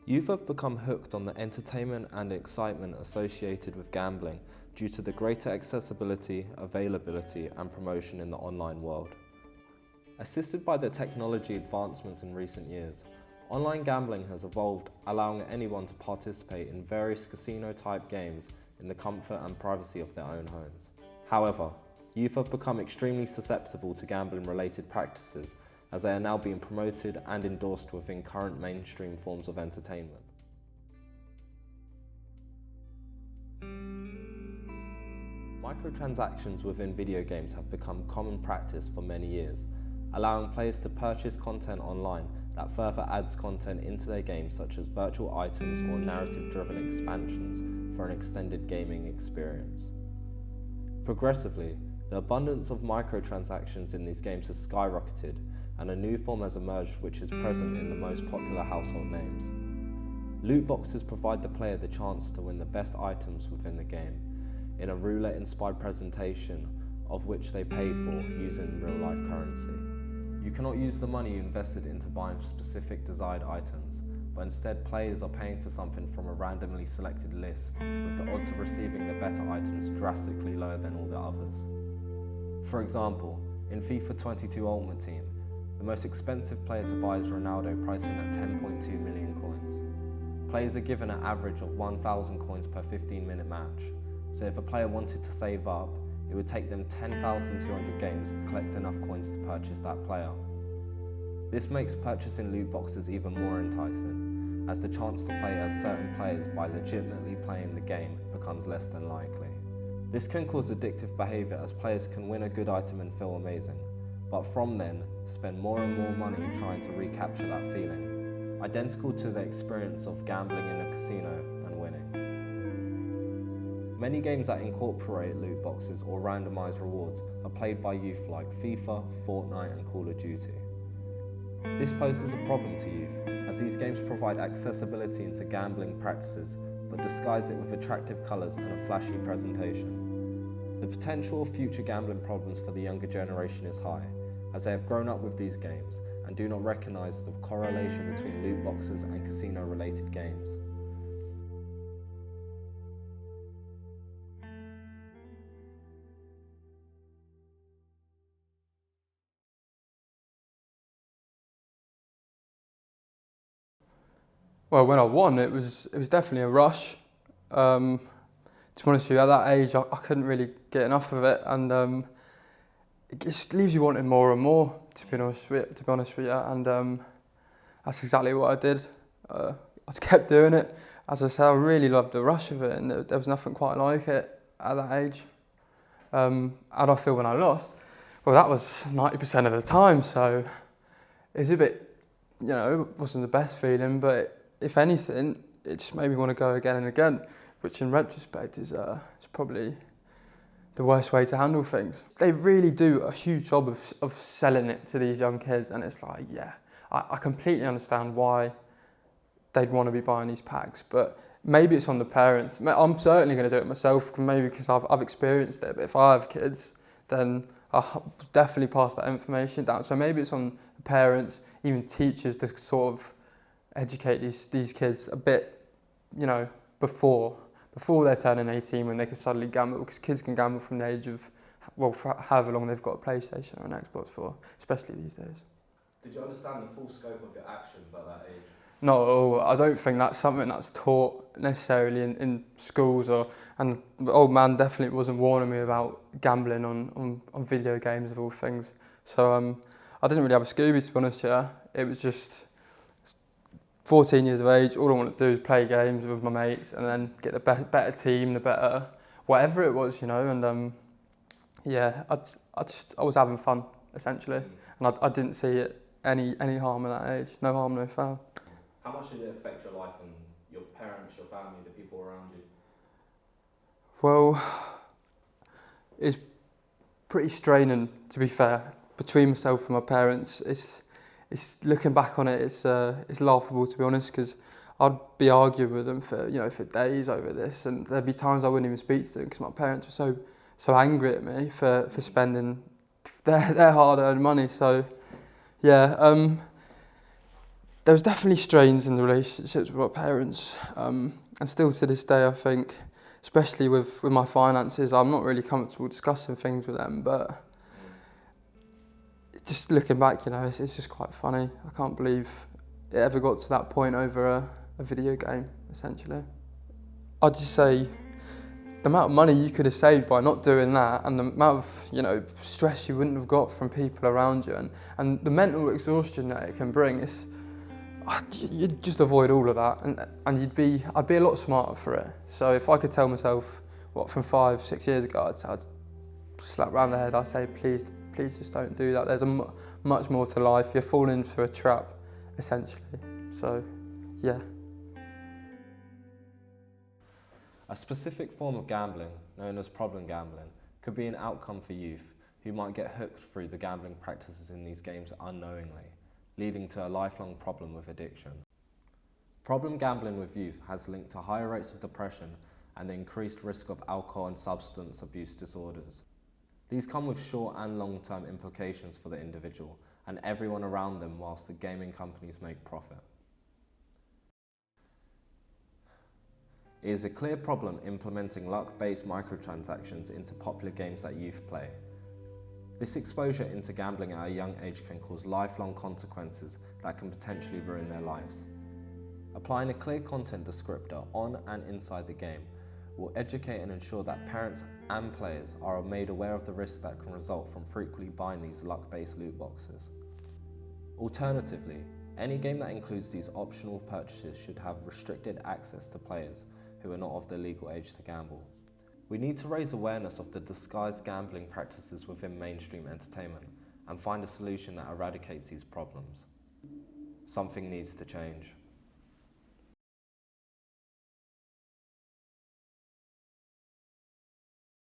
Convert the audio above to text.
Youth have become hooked on the entertainment and excitement associated with gambling due to the greater accessibility, availability, and promotion in the online world. Assisted by the technology advancements in recent years, online gambling has evolved, allowing anyone to participate in various casino-type games in the comfort and privacy of their own homes. However, youth have become extremely susceptible to gambling-related practices, as they are now being promoted and endorsed within current mainstream forms of entertainment. Microtransactions within video games have become common practice for many years, allowing players to purchase content online that further adds content into their games, such as virtual items or narrative-driven expansions for an extended gaming experience. Progressively, the abundance of microtransactions in these games has skyrocketed, and a new form has emerged which is present in the most popular household names. Loot boxes provide the player the chance to win the best items within the game, in a roulette-inspired presentation of which they pay for using real-life currency. You cannot use the money you invested into buying specific desired items, but instead players are paying for something from a randomly selected list, with the odds of receiving the better items drastically lower than all the others. For example, in FIFA 22 Ultimate Team, the most expensive player to buy is Ronaldo, priced in at 10.2 million coins. Players are given an average of 1,000 coins per 15-minute match, so if a player wanted to save up, it would take them 10,200 games to collect enough coins to purchase that player. This makes purchasing loot boxes even more enticing, as the chance to play as certain players by legitimately playing the game becomes less than likely. This can cause addictive behaviour, as players can win a good item and feel amazing, but from then, spend more and more money trying to recapture that feeling, identical to the experience of gambling in a casino and winning. Many games that incorporate loot boxes or randomised rewards are played by youth like FIFA, Fortnite and Call of Duty. This poses a problem to youth, as these games provide accessibility into gambling practices but disguise it with attractive colours and a flashy presentation. The potential of future gambling problems for the younger generation is high, as they have grown up with these games and do not recognise the correlation between loot boxes and casino-related games. Well, when I won, it was definitely a rush. To be honest with you, at that age, I couldn't really get enough of it, and it just leaves you wanting more and more. To be honest with you, and that's exactly what I did. I just kept doing it. As I say, I really loved the rush of it, and there was nothing quite like it at that age. How do I feel when I lost? Well, that was 90% of the time, so it was a bit, it wasn't the best feeling, but if anything, it just made me want to go again and again, which in retrospect is probably the worst way to handle things. They really do a huge job of selling it to these young kids, and it's like, yeah, I completely understand why they'd want to be buying these packs, but maybe it's on the parents. I'm certainly going to do it myself, maybe because I've experienced it, but if I have kids, then I'll definitely pass that information down. So maybe it's on the parents, even teachers, to sort of educate these kids a bit, before they're turning 18, when they can suddenly gamble, because kids can gamble from the age of, for however long they've got a PlayStation or an Xbox for, especially these days. Did you understand the full scope of your actions at that age? Not at all. I don't think that's something that's taught necessarily in schools, and the old man definitely wasn't warning me about gambling on video games of all things. So I didn't really have a Scooby, to be honest. Yeah, it was just 14 years of age. All I wanted to do was play games with my mates, and then get the better team, the better whatever it was, And yeah, I was having fun essentially, and I didn't see it any harm at that age. No harm, no foul. How much did it affect your life and your parents, your family, the people around you? Well, it's pretty straining, to be fair, between myself and my parents. It's looking back on it, it's laughable, to be honest, because I'd be arguing with them for days over this, and there'd be times I wouldn't even speak to them because my parents were so angry at me for spending their hard-earned money. So yeah, there was definitely strains in the relationships with our parents, and still to this day I think, especially with my finances, I'm not really comfortable discussing things with them, but just looking back, you know, it's just quite funny. I can't believe it ever got to that point over a video game, essentially. I'd just say the amount of money you could have saved by not doing that, and the amount of, you know, stress you wouldn't have got from people around you, and the mental exhaustion that it can bring, you'd just avoid all of that, and I'd be a lot smarter for it. So if I could tell myself, from 5-6 years ago, I'd slap round the head, I'd say, please just don't do that. There's much more to life. You're falling into a trap, essentially. So, yeah. A specific form of gambling, known as problem gambling, could be an outcome for youth who might get hooked through the gambling practices in these games unknowingly, leading to a lifelong problem with addiction. Problem gambling with youth has linked to higher rates of depression and the increased risk of alcohol and substance abuse disorders. These come with short and long-term implications for the individual and everyone around them whilst the gaming companies make profit. It is a clear problem implementing luck-based microtransactions into popular games that youth play. This exposure into gambling at a young age can cause lifelong consequences that can potentially ruin their lives. Applying a clear content descriptor on and inside the game will educate and ensure that parents and players are made aware of the risks that can result from frequently buying these luck-based loot boxes. Alternatively, any game that includes these optional purchases should have restricted access to players who are not of the legal age to gamble. We need to raise awareness of the disguised gambling practices within mainstream entertainment and find a solution that eradicates these problems. Something needs to change.